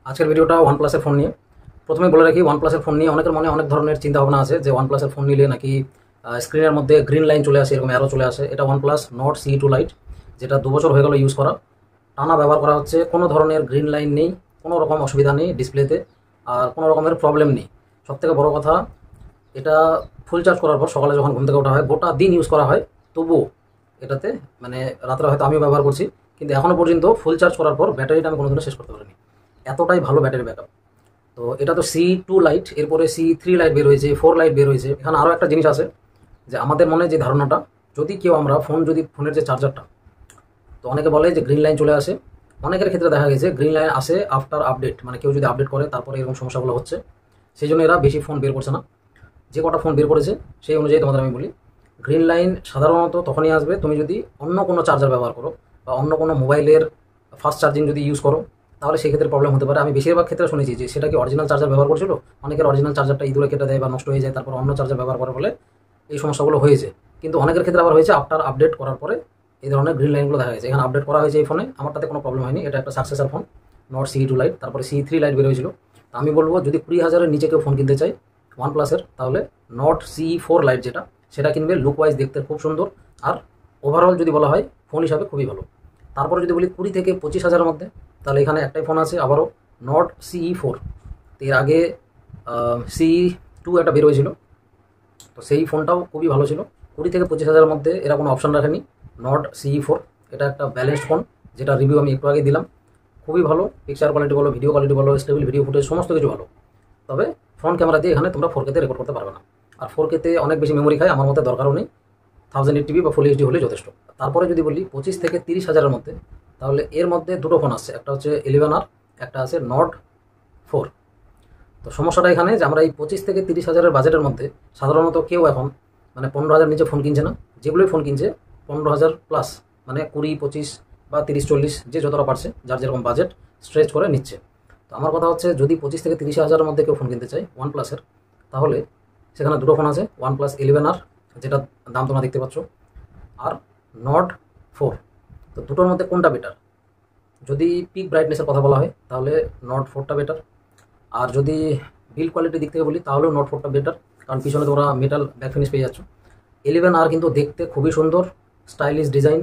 আজকের ভিডিওটা ওয়ানপ্লাসের ফোন নিয়ে। প্রথমে বলে রাখি, ওয়ানপ্লাসের ফোন নিয়ে অনেকের মনে অনেক ধরনের চিন্তাভাবনা আছে যে ওয়ানপ্লাসের ফোন নিলে নাকি স্ক্রিনের মধ্যে গ্রিন লাইন চলে আসে, এরকম অ্যারো চলে আসে। এটা ওয়ানপ্লাস নট সি2 লাইট, যেটা 2 বছর হয়ে গেল ইউজ করা, টানা ব্যবহার করা হচ্ছে। কোনো ধরনের গ্রিন লাইন নেই, কোনো রকম অসুবিধা নেই ডিসপ্লেতে, আর কোনো রকমের প্রবলেম নেই। সবথেকে বড় কথা, এটা ফুল চার্জ করার পর সকালে যখন ঘুম থেকে ওঠা হয়, গোটা দিন ইউজ করা হয়, তবুও এটাতে মানে রাত্রে হয়তো আমিও ব্যবহার করছি, কিন্তু এখনও পর্যন্ত ফুল চার্জ করার পর ব্যাটারিটা আমি কোনোদিনও শেষ করতে পারিনি। এতটাই ভালো ব্যাটারি ব্যাকআপ। তো এটা তো সি2 লাইট, এরপরে সি3 লাইট বের হয়েছে, 4 লাইট বের হয়েছে। এখানে আরও একটা জিনিস আছে, যে আমাদের মনে যে ধারণাটা, যদি কেউ আমরা ফোনের যে চার্জারটা, তো অনেকে বলে যে গ্রিন লাইন চলে আসে। অনেকের ক্ষেত্রে দেখা গেছে গ্রিন লাইন আসে আফটার আপডেট, মানে কেউ যদি আপডেট করে তারপরে এরকম সমস্যাগুলো হচ্ছে। সেই জন্য এরা বেশি ফোন বের করছে না। যে কটা ফোন বের করেছে সেই অনুযায়ী তোমাদের আমি বলি, গ্রিন লাইন সাধারণত তখনই আসবে তুমি যদি অন্য কোনো চার্জার ব্যবহার করো বা অন্য কোনো মোবাইলের ফাস্ট চার্জিং যদি ইউজ করো, তাহলে সেক্ষেত্রে প্রবলেম হতে পারে। আমি বেশিরভাগ ক্ষেত্রে শুনেছি যে সেটা কি অরিজিনাল চার্জার ব্যবহার করছিল, অনেকের অরিজিনাল চার্জারটা ইঁদুরে কেটে দেয় বা নষ্ট হয়ে যায়, তারপর অন্য চার্জার ব্যবহার করার ফলে এই সমস্যাগুলো হয়েছে। কিন্তু অনেকের ক্ষেত্রে আবার হয়েছে আফটার আপডেট করার পরে এই ধরনের গ্রিন লাইনগুলো দেখা গেছে। এখানে আপডেট করা হয়েছে এই ফোনে, আমারটাতে কোনো প্রবলেম হয়নি। এটা একটা successor phone, not C two light, তারপরে সি3 লাইট বের হয়েছিল। আমি বলবো যদি 20,000-এর নিচে কেউ ফোন কিনতে চাই ওয়ানপ্লাসের, তাহলে নট সি4 লাইট যেটা, সেটা কিনবে। লুক ওয়াইজ দেখতে খুব সুন্দর, আর ওভারঅল যদি বলা হয় ফোন হিসাবে খুবই ভালো। তারপরে যদি বলি 20 থেকে 25,000-এর মধ্যে, তাহলে এখানে একটাই ফোন আছে আবারও, নট সিই4। এর আগে সি2 একটা বের হয়েছিল, তো সেই ফোনটাও খুবই ভালো ছিল। 20 থেকে 25,000-এর মধ্যে এরা কোনো অপশান রাখেনি, নট সি4। এটা একটা ব্যালেন্সড ফোন, যেটা রিভিউ আমি একটু আগে দিলাম। খুবই ভালো, পিকচার কোয়ালিটি বলো, ভিডিও কোয়ালিটি বলো, স্টেবল ভিডিও ফুটেজ, সমস্ত কিছু ভালো। তবে ফ্রন্ট ক্যামেরা দিয়ে এখানে তোমরা 4K-তে রেকর্ড করতে পারবে না, আর 4K-তে অনেক বেশি মেমোরি খায়, আমার মতে দরকারও নেই। 1080p বা ফুল এইচডি হলে যথেষ্ট। তারপরে যদি বলি 25 থেকে 30,000-এর মধ্যে, তাহলে এর মধ্যে দুটো ফোন আসছে, একটা হচ্ছে 11R, একটা আছে নট 4। তো সমস্যাটা এখানে যে আমরা এই 25 থেকে 30,000-এর বাজেটের মধ্যে সাধারণত কেউ এখন মানে 15,000 নিচে ফোন কিনছে না। যেগুলোই ফোন কিনছে 15,000 প্লাস, মানে 20, 25 বা 30, 40, যে যতটা পারছে, যার যেরকম বাজেট স্ট্রেচ করে নিচ্ছে। তো আমার কথা হচ্ছে, যদি 25 থেকে 30,000-এর মধ্যে কেউ ফোন কিনতে চায় ওয়ানপ্লাসের, তাহলে সেখানে দুটো ফোন আছে, OnePlus 11R, যেটা দাম তোমরা দেখতে পাচ্ছ, আর নট 4। তো দুটোর মধ্যে কোনটা বেটার? যদি পিক ব্রাইটনেসের কথা বলা হয় তাহলে নট 4টা বেটার, আর যদি বিল্ড কোয়ালিটির দিক থেকে বলি তাহলেও নট 4টা বেটার, কারণ পিছনে তোমরা মেটাল ব্যাক ফিনিশ পেয়ে যাচ্ছ। 11R কিন্তু দেখতে খুবই সুন্দর, স্টাইলিশ ডিজাইন,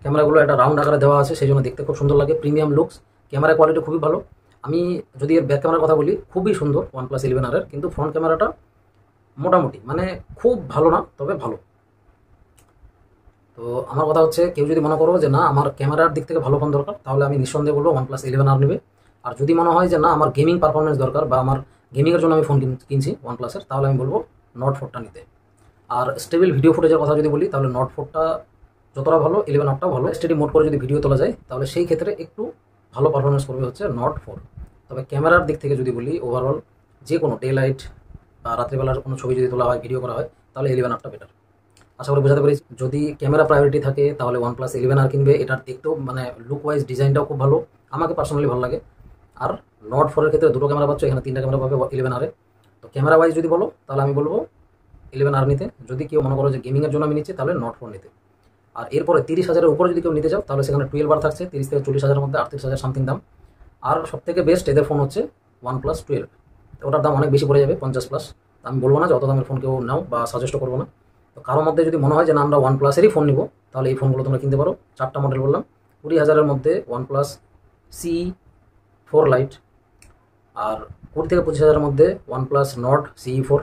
ক্যামেরাগুলো একটা রাউন্ড আকারে দেওয়া আছে, সেই জন্য দেখতে খুব সুন্দর লাগে, প্রিমিয়াম লুকস, ক্যামেরা কোয়ালিটি খুবই ভালো। আমি যদি এর ব্যাক ক্যামেরার কথা বলি, খুবই সুন্দর OnePlus 11R-এর, কিন্তু ফ্রন্ট ক্যামেরাটা মোটামুটি, মানে খুব ভালো না, তবে ভালো। তো আমার কথা হচ্ছে, কেউ যদি মনে করো যে না আমার ক্যামেরার দিক থেকে ভালো ফোন দরকার, তাহলে আমি নিঃসন্দেহে বলবো OnePlus 11R নেবে। আর যদি মনে হয় যে না আমার গেমিং পারফরমেন্স দরকার বা আমার গেমিংয়ের জন্য আমি ফোন কিনছি OnePlus-এর, তাহলে আমি বলবো নট 4টা নিতে। আর স্টেবল ভিডিও ফুটেজের কথা যদি বলি, তাহলে নট 4টা যতটা ভালো 11R-টাও ভালো। স্টেডি মোড করে যদি ভিডিও তোলা যায়, তাহলে সেই ক্ষেত্রে একটু ভালো পারফরমেন্স করবে হচ্ছে নট 4। তবে ক্যামেরার দিক থেকে যদি বলি, ওভারঅল যে কোনো ডে লাইট বা রাত্রিবেলার কোনো ছবি যদি তোলা হয়, ভিডিও করা হয়, তাহলে 11R-টা বেটার। আশা করি বোঝাতে পেরেছি। যদি ক্যামেরা প্রায়োরিটি থাকে তাহলে OnePlus 11R কিনবে। এটার দেখতেও মানে লুক ওয়াইজ ডিজাইনটাও খুব ভালো, আমাকে পার্সোনালি ভালো লাগে। আর নট 4-এর ক্ষেত্রে দুটো ক্যামেরা পাচ্ছ, এখানে 3টা ক্যামেরা পাবে 11R-এ। তো ক্যামেরা ওয়াইজ যদি বলো, তাহলে আমি বলবো 11R নিতে। যদি কেউ মনে করো যে গেমিংয়ের জন্য আমি নিচ্ছি, তাহলে নট 4 নিতে। আর এরপরে 30,000-এর উপরে যদি কেউ নিতে চাও, তাহলে সেখানে 12R থাকছে, 30 থেকে 40,000-এর মধ্যে, 38,000 সামথিং দাম। আর সবথেকে বেস্ট এদের ফোন হচ্ছে OnePlus 12, ওটার দাম অনেক বেশি পড়ে যাবে, 50+। আমি বলবো না যে অত দামের ফোন কেউ নাও, বা সাজেস্টও করবো না। তো কারোর মধ্যে যদি মনে হয় যে না আমরা OnePlus-এরই ফোন নিব, তাহলে এই ফোনগুলো তোমরা কিনতে পারো। 4টা মডেল বললাম। 20,000-এর মধ্যে OnePlus C4 লাইট, আর 20 থেকে 25,000-এর মধ্যে OnePlus নট CE4,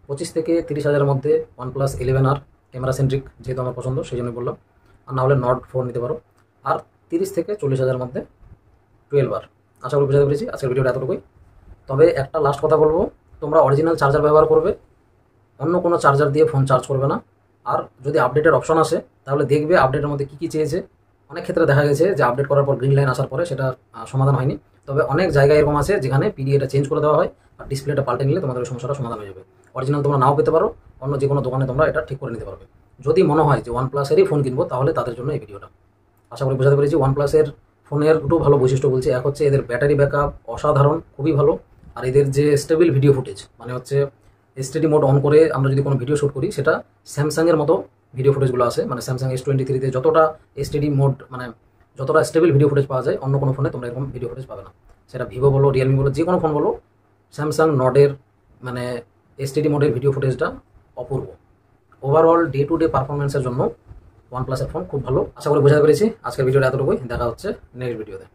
25 থেকে 30,000-এর মধ্যে OnePlus 11R, ক্যামেরা সেন্ট্রিক যেহেতু আমার পছন্দ সেই জন্য বললাম। আর না হলে নট 4 নিতে পারো। আর 30 থেকে 40,000-এর মধ্যে 12R। আশা করি বুঝাতে পেরেছি। আজকের ভিডিওটা এতটুকুই। তবে একটা লাস্ট কথা বলবো, তোমরা অরিজিনাল চার্জার ব্যবহার করবে, অন্য কোনো চার্জার দিয়ে ফোন চার্জ করবে না। আর যদি আপডেটের অপশন আসে, তাহলে দেখবে আপডেটের মধ্যে কী কী চেয়েছে। অনেক ক্ষেত্রে দেখা গেছে যে আপডেট করার পর গ্রিন লাইন আসার পরে সেটা সমাধান হয়নি। তবে অনেক জায়গায় এরকম আছে যেখানে পিডিএটা চেঞ্জ করে দেওয়া হয়, আর ডিসপ্লেটা পাল্টে নিলে তোমাদের সমস্যাটা সমাধান হয়ে যাবে। অরিজিনাল তোমরা নাও পেতে পারো, অন্য যে কোনো দোকানে তোমরা এটা ঠিক করে নিতে পারবে। যদি মনে হয় যে OnePlus-এরই ফোন কিনবো, তাহলে তাদের জন্য এই ভিডিওটা। আশা করি বোঝাতে পেরেছি। OnePlus-এর ফোনের দুটো ভালো বৈশিষ্ট্য বলছি, এক হচ্ছে এদের ব্যাটারি ব্যাকআপ অসাধারণ, খুবই ভালো। আর এদের যে স্টেবল ভিডিও ফুটেজ, মানে হচ্ছে এসটিডি মোড অন করে আমরা যদি কোনো ভিডিও শ্যুট করি, সেটা স্যামসাংয়ের মতো ভিডিও ফুটেজগুলো আসে, মানে স্যামসাং S23-তে যতটা এসটিডি মোড, মানে যতটা স্টেবল ভিডিও ফুটেজ পাওয়া যায়, অন্য কোনো ফোনে তোমরা এরকম ভিডিও ফুটেজ পাবে না। সেটা ভিভো বলো, রিয়েলমি বলো, যে কোনো ফোন বলো, স্যামসাং নোটের মানে এসটিডি মোডের ভিডিও ফুটেজটা অপূর্ব। ওভারঅল ডে টু ডে পারফরমেন্সের জন্য ওয়ান প্লাসের ফোন খুব ভালো। আশা করি বোঝাতে পেরেছি। আজকের ভিডিওটা এতটুকুই, দেখা হচ্ছে নেক্সট ভিডিওতে।